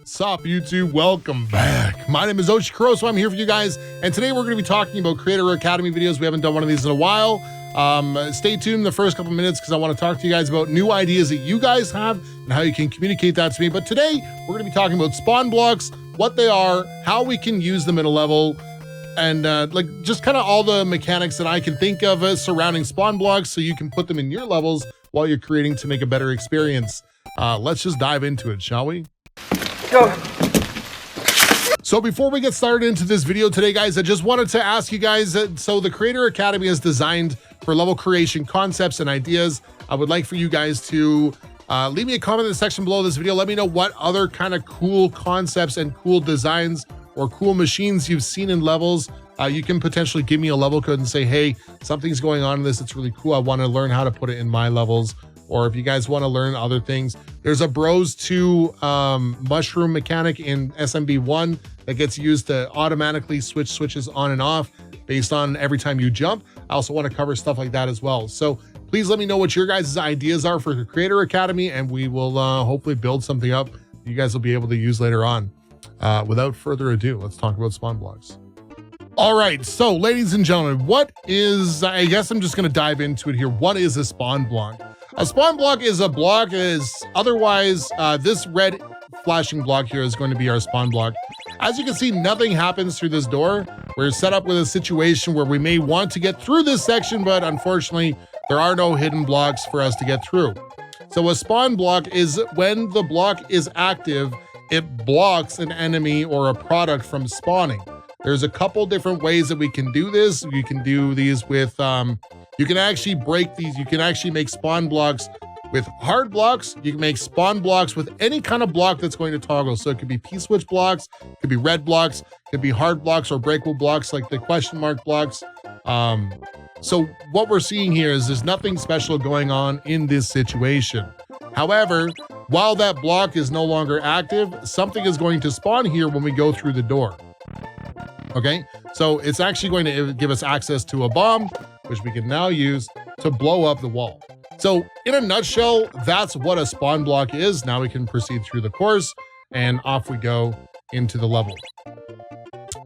Sup YouTube, welcome back. My name is Oshikorosu, I'm here for you guys, and today we're going to be talking about Creator Academy videos. We haven't done one of these in a while. Stay tuned the first couple minutes because I want to talk to you guys about new ideas that you guys have and how you can communicate that to me. But today we're going to be talking about spawn blocks, what they are, how we can use them in a level, and like just kind of all the mechanics that I can think of surrounding spawn blocks so you can put them in your levels while you're creating to make a better experience. Let's just dive into it, shall we? Go. So before we get started into this video today, guys, I just wanted to ask you guys, so the Creator Academy is designed for level creation concepts and ideas. I would like for you guys to leave me a comment in the section below this video. Let me know what other kind of cool concepts and cool designs or cool machines you've seen in levels. You can potentially give me a level code and say, hey, something's going on in this. It's really cool. I want to learn how to put it in my levels. Or if you guys want to learn other things, there's a Bros 2 mushroom mechanic in SMB1 that gets used to automatically switch switches on and off based on every time you jump. I also want to cover stuff like that as well. So please let me know what your guys' ideas are for the Creator Academy, and we will hopefully build something up you guys will be able to use later on. Without further ado, let's talk about spawn blocks. All right, so ladies and gentlemen, what is, I guess I'm just going to dive into it here. What is a spawn block? A spawn block is a block otherwise, this red flashing block here is going to be our spawn block. As you can see, nothing happens through this door. We're set up with a situation where we may want to get through this section, but unfortunately, there are no hidden blocks for us to get through. So a spawn block is when the block is active, it blocks an enemy or a product from spawning. There's a couple different ways that we can do this. You can do these with, you can actually break these. You can actually make spawn blocks with hard blocks. You can make spawn blocks with any kind of block that's going to toggle. So it could be P-switch blocks, it could be red blocks, it could be hard blocks or breakable blocks like the question mark blocks. So what we're seeing here is there's nothing special going on in this situation. However, while that block is no longer active, something is going to spawn here when we go through the door. Okay, so it's actually going to give us access to a bomb, which we can now use to blow up the wall. So in a nutshell, that's what a spawn block is. Now we can proceed through the course and off we go into the level.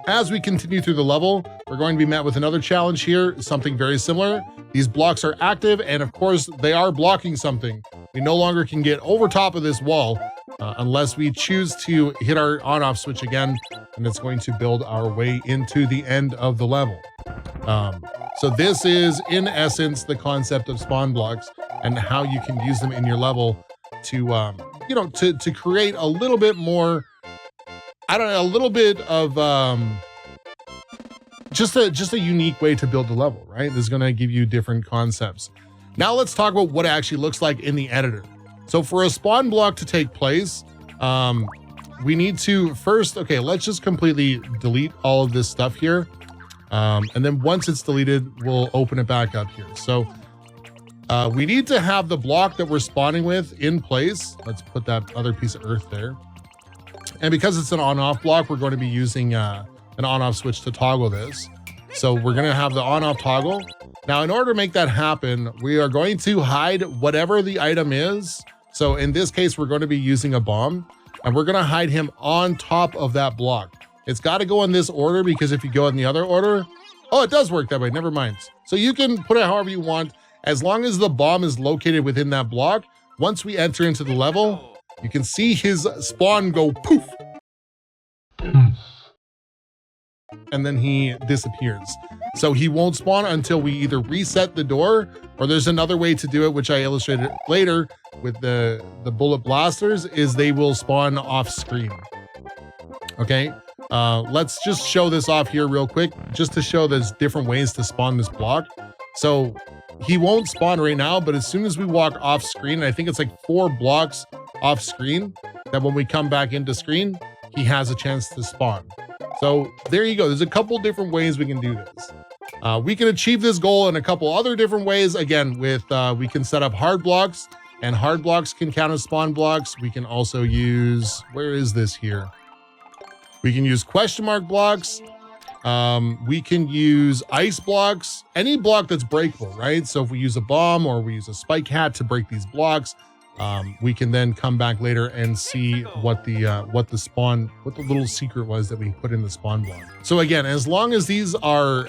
As we continue through the level, we're going to be met with another challenge here, something very similar. These blocks are active, and of course, they are blocking something. We no longer can get over top of this wall unless we choose to hit our on-off switch again, and it's going to build our way into the end of the level. So this is, in essence, the concept of spawn blocks and how you can use them in your level to, you know, to create a little bit more, I don't know, a little bit of just a unique way to build the level, right? This is going to give you different concepts. Now let's talk about what it actually looks like in the editor. So for a spawn block to take place, we need to first, okay, let's just completely delete all of this stuff here. And then once it's deleted, we'll open it back up here. So we need to have the block that we're spawning with in place. Let's put that other piece of earth there. And because it's an on-off block, we're going to be using an on-off switch to toggle this. So we're going to have the on-off toggle. Now, in order to make that happen, we are going to hide whatever the item is. So in this case, we're going to be using a bomb, and we're going to hide him on top of that block. It's got to go in this order, because if you go in the other order, oh, it does work that way. Never mind. So you can put it however you want, as long as the bomb is located within that block. Once we enter into the level, you can see his spawn go poof. And then he disappears. So he won't spawn until we either reset the door, or there's another way to do it, which I illustrated later with the bullet blasters, is they will spawn off screen. Okay, let's just show this off here real quick, just to show there's different ways to spawn this block. So he won't spawn right now, but as soon as we walk off screen, and I think it's like 4 blocks off screen, that when we come back into screen, he has a chance to spawn. So there you go. There's a couple different ways we can do this. We can achieve this goal in a couple other different ways. Again, with we can set up hard blocks, and hard blocks can count as spawn blocks. We can also use, where is this here? We can use question mark blocks. We can use ice blocks, any block that's breakable, right? So if we use a bomb or we use a spike hat to break these blocks, we can then come back later and see what the little secret was that we put in the spawn block. So again, as long as these are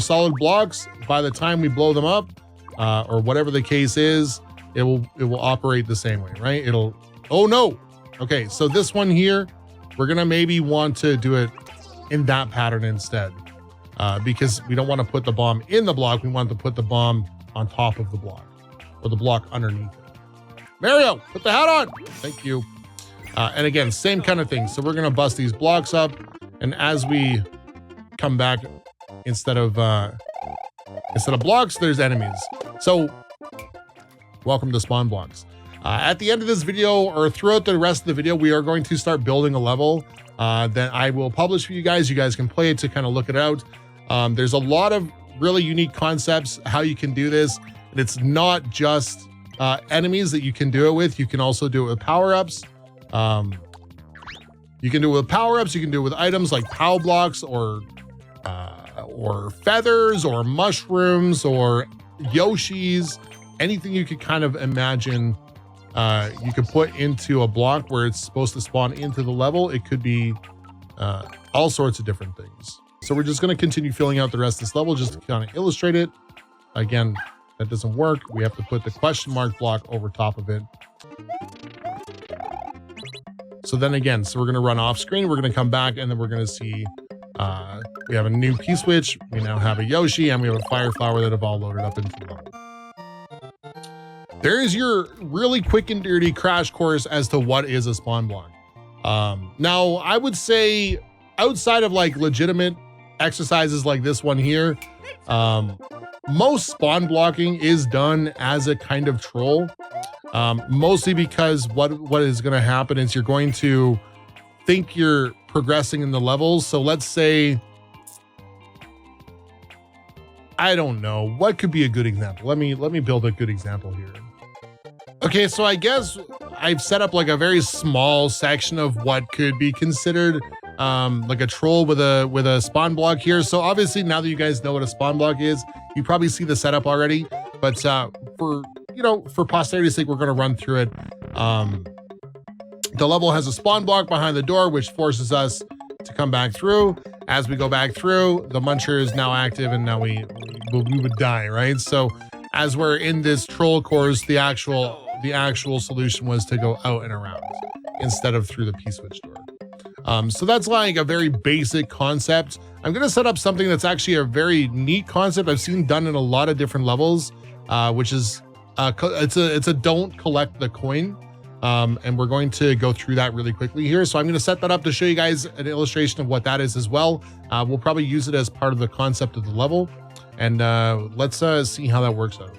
solid blocks, by the time we blow them up, or whatever the case is, it will operate the same way, right? Oh no. Okay, so this one here, we're gonna maybe want to do it in that pattern instead, because we don't want to put the bomb in the block. We want to put the bomb on top of the block, or the block underneath it. Mario, put the hat on. Thank you. And again, same kind of thing. So we're gonna bust these blocks up, and as we come back, instead of blocks, there's enemies. So welcome to spawn blocks. At the end of this video, or throughout the rest of the video, we are going to start building a level that I will publish for you guys. You guys can play it to kind of look it out. There's a lot of really unique concepts how you can do this. And it's not just enemies that you can do it with. You can also do it with power-ups. You can do it with power-ups. You can do it with items like POW blocks, or feathers, or mushrooms, or Yoshis. Anything you could kind of imagine you could put into a block where it's supposed to spawn into the level. It could be all sorts of different things. So we're just going to continue filling out the rest of this level just to kind of illustrate it. Again, that doesn't work. We have to put the question mark block over top of it. So then again, so we're going to run off screen. We're going to come back, and then we're going to see we have a new P-switch. We now have a Yoshi, and we have a fire flower that have all loaded up into the level. There's your really quick and dirty crash course as to what is a spawn block. Now, I would say outside of like legitimate exercises like this one here, most spawn blocking is done as a kind of troll, mostly because what is going to happen is you're going to think you're progressing in the levels. So let's say, I don't know, what could be a good example? Let me build a good example here. Okay, so I guess I've set up like a very small section of what could be considered like a troll with a spawn block here. So obviously, now that you guys know what a spawn block is, you probably see the setup already. But for posterity's sake, we're going to run through it. The level has a spawn block behind the door, which forces us to come back through. As we go back through, the muncher is now active, and now we would die, right? So as we're in this troll course, the actual solution was to go out and around instead of through the P-switch door. So that's like a very basic concept. I'm going to set up something that's actually a very neat concept I've seen done in a lot of different levels, which is it's a don't collect the coin. And we're going to go through that really quickly here. So I'm going to set that up to show you guys an illustration of what that is as well. We'll probably use it as part of the concept of the level. And let's see how that works out.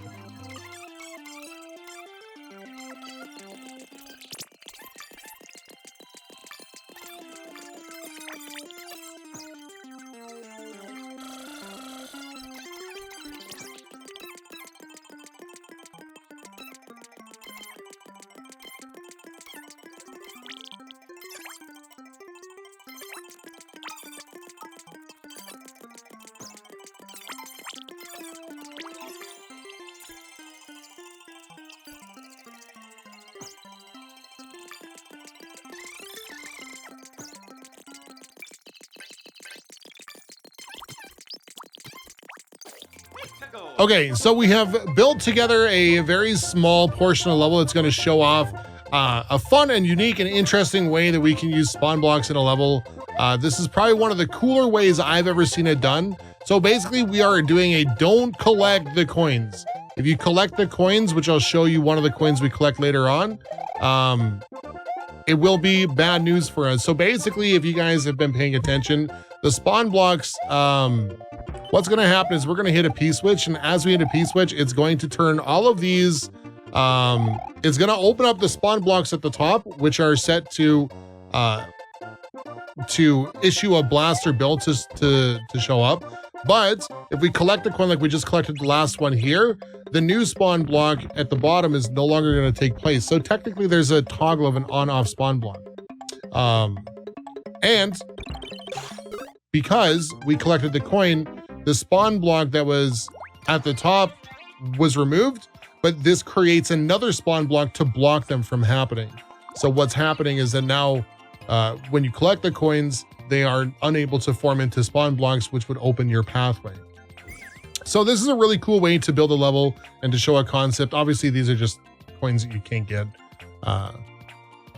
Okay, so we have built together a very small portion of the level that's going to show off a fun and unique and interesting way that we can use spawn blocks in a level. This is probably one of the cooler ways I've ever seen it done. So basically, we are doing a don't collect the coins. If you collect the coins, which I'll show you one of the coins we collect later on, it will be bad news for us. So basically, if you guys have been paying attention, the spawn blocks, what's going to happen is we're going to hit a P-switch, and as we hit a P-switch, it's going to turn all of these, it's going to open up the spawn blocks at the top, which are set to issue a blaster build to show up. But if we collect the coin like we just collected the last one here, the new spawn block at the bottom is no longer going to take place. So technically there's a toggle of an on-off spawn block. And because we collected the coin, the spawn block that was at the top was removed, but this creates another spawn block to block them from happening. So what's happening is that now when you collect the coins, they are unable to form into spawn blocks, which would open your pathway. So this is a really cool way to build a level and to show a concept. Obviously, these are just coins that you can't get,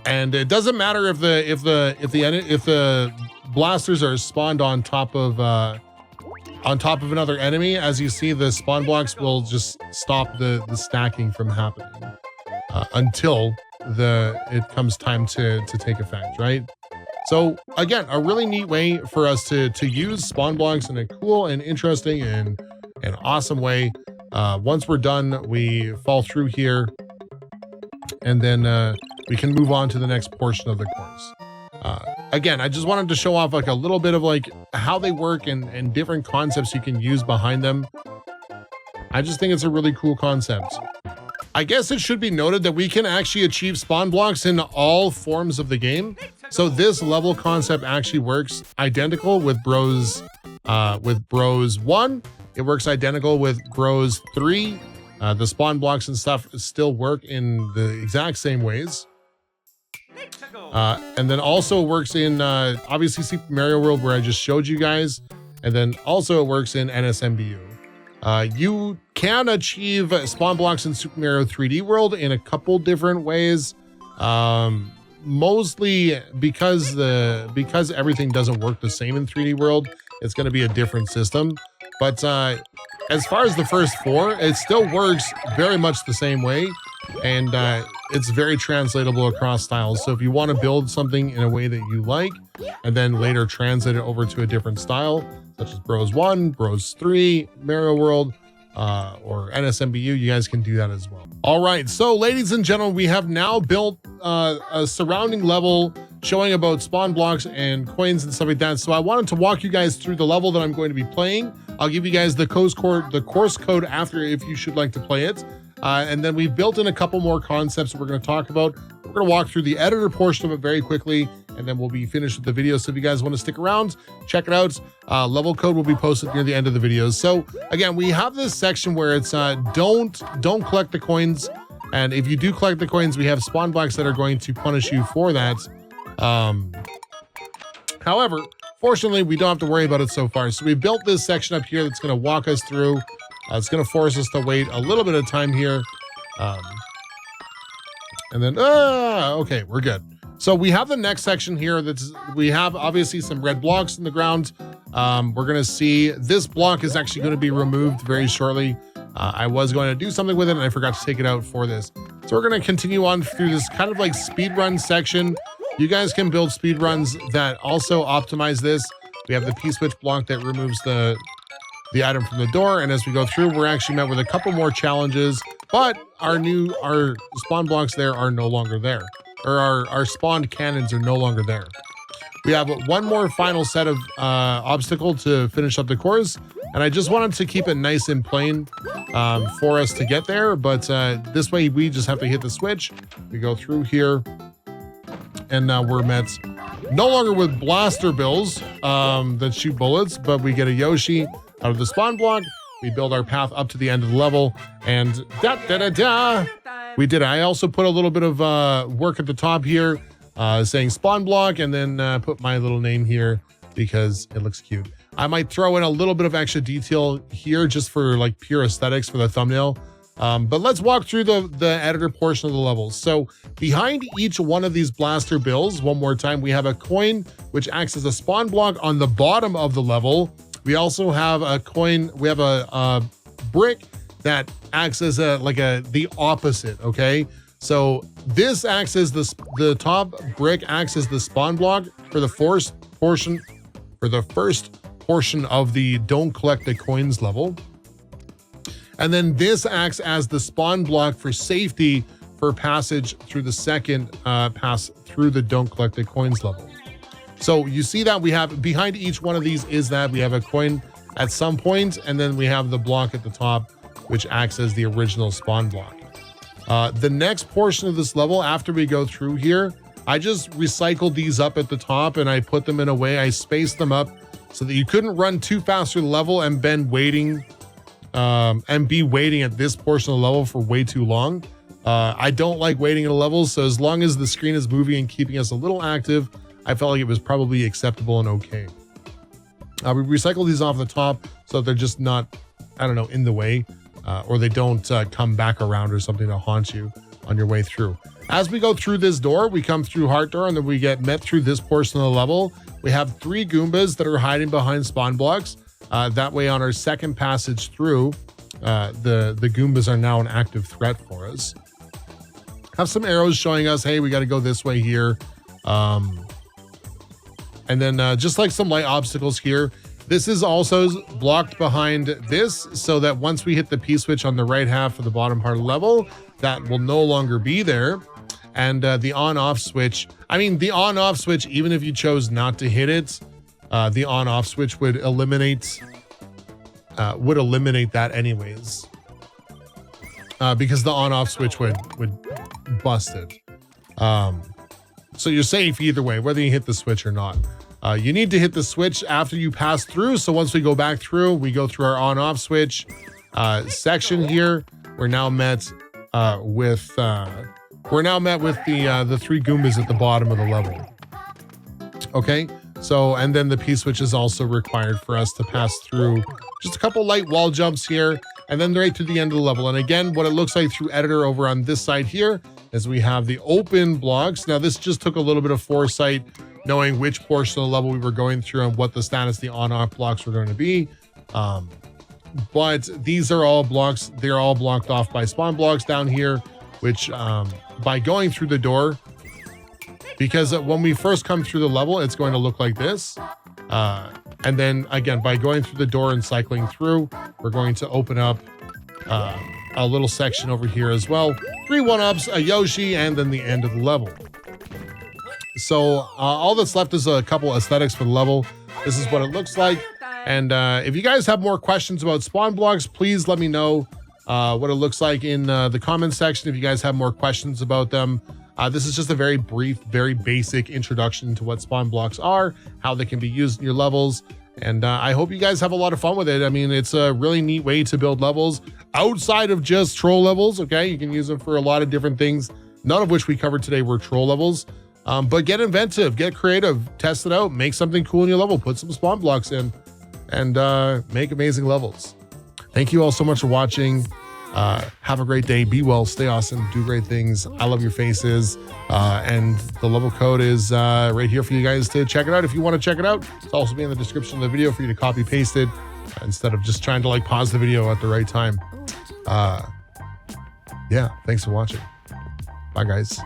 and it doesn't matter if the blasters are spawned on top of another enemy. As you see, the spawn blocks will just stop the stacking from happening until it comes time to take effect, right? So again, a really neat way for us to use spawn blocks in a cool and interesting and an awesome way. Once we're done, we fall through here, and then we can move on to the next portion of the course. Again, I just wanted to show off like a little bit of like how they work and different concepts you can use behind them. I just think it's a really cool concept. I guess it should be noted that we can actually achieve spawn blocks in all forms of the game. So this level concept actually works identical with Bros 1. It works identical with Bros 3. The spawn blocks and stuff still work in the exact same ways. And then also works in obviously Super Mario World, where I just showed you guys. And then also it works in NSMBU. You can achieve spawn blocks in Super Mario 3D World in a couple different ways. Mostly because everything doesn't work the same in 3D World, it's going to be a different system. But as far as the first 4, it still works very much the same way, and it's very translatable across styles. So if you want to build something in a way that you like, and then later translate it over to a different style, such as Bros 1, Bros 3, Mario World, or NSMBU, you guys can do that as well. All right, so ladies and gentlemen, we have now built a surrounding level showing about spawn blocks and coins and stuff like that. So I wanted to walk you guys through the level that I'm going to be playing. I'll give you guys the course code after if you should like to play it. And then we've built in a couple more concepts that we're going to talk about. We're going to walk through the editor portion of it very quickly, and then we'll be finished with the video. So if you guys want to stick around, check it out. Level code will be posted near the end of the videos. So again, we have this section where it's don't collect the coins. And if you do collect the coins, we have spawn blocks that are going to punish you for that. However, fortunately, we don't have to worry about it so far. So we built this section up here that's going to walk us through. It's going to force us to wait a little bit of time here. And then, okay, we're good. So we have the next section here. We have obviously some red blocks in the ground. We're going to see this block is actually going to be removed very shortly. I was going to do something with it and I forgot to take it out for this. So we're going to continue on through this kind of like speed run section. You guys can build speed runs that also optimize this. We have the P-switch block that removes the item from the door, and as we go through, we're actually met with a couple more challenges, but our spawn blocks there are no longer there, or our spawned cannons are no longer there. We have one more final set of obstacle to finish up the course, and I just wanted to keep it nice and plain for us to get there, but this way we just have to hit the switch. We go through here, and now we're met no longer with blaster bills that shoot bullets, but we get a Yoshi out of the spawn block. We build our path up to the end of the level, and we did it. I also put a little bit of work at the top here saying spawn block, and then put my little name here because it looks cute. I might throw in a little bit of extra detail here just for like pure aesthetics for the thumbnail. But let's walk through the editor portion of the levels. So behind each one of these blaster bills, one more time, we have a coin which acts as a spawn block on the bottom of the level. We also have a coin, we have a brick that acts as the opposite, okay? So this acts as the top brick acts as the spawn block for the first portion of the don't collect the coins level. And then this acts as the spawn block for safety for passage through the second pass through the don't collect the coins level. So you see that we have behind each one of these is that we have a coin at some point, and then we have the block at the top, which acts as the original spawn block. The next portion of this level, after we go through here, I just recycled these up at the top and I put them in a way, I spaced them up so that you couldn't run too fast through the level and been waiting and be waiting at this portion of the level for way too long. I don't like waiting in a level, so as long as the screen is moving and keeping us a little active, I felt like it was probably acceptable and okay. We recycle these off the top so they're just not, I don't know, in the way, or they don't come back around or something to haunt you on your way through. As we go through this door, we come through Heart Door, and then we get met through this portion of the level. We have 3 Goombas that are hiding behind spawn blocks. That way on our second passage through, the Goombas are now an active threat for us. Have some arrows showing us, hey, we got to go this way here. And then just like some light obstacles here, this is also blocked behind this so that once we hit the P-switch on the right half of the bottom part of the level, that will no longer be there. And the on-off switch, I mean, the on-off switch, even if you chose not to hit it, the on-off switch would eliminate that anyways. Because the on-off switch would bust it. So you're safe either way, whether you hit the switch or not. You need to hit the switch after you pass through. So once we go back through, we go through our on-off switch section here. We're now met with the 3 Goombas at the bottom of the level. Okay, so and then the P-switch is also required for us to pass through just a couple light wall jumps here, and then right to the end of the level. And again, what it looks like through editor over on this side here is we have the open blocks. Now this just took a little bit of foresight, knowing which portion of the level we were going through and what the status of the on-off blocks were going to be. But these are all blocks. They're all blocked off by spawn blocks down here, which by going through the door, because when we first come through the level, it's going to look like this. And then again, by going through the door and cycling through, we're going to open up a little section over here as well. 3 1-ups, a Yoshi, and then the end of the level. So all that's left is a couple aesthetics for the level. This is what it looks like. And if you guys have more questions about spawn blocks, please let me know what it looks like in the comment section. If you guys have more questions about them, this is just a very brief, very basic introduction to what spawn blocks are, how they can be used in your levels. And I hope you guys have a lot of fun with it. I mean, it's a really neat way to build levels outside of just troll levels. Okay, you can use them for a lot of different things, none of which we covered today were troll levels. But get inventive, get creative, test it out, make something cool in your level, put some spawn blocks in, and make amazing levels. Thank you all so much for watching. Have a great day. Be well, stay awesome, do great things. I love your faces. And the level code is right here for you guys to check it out. If you want to check it out, it's also be in the description of the video for you to copy paste it instead of just trying to like pause the video at the right time. Yeah, thanks for watching. Bye guys.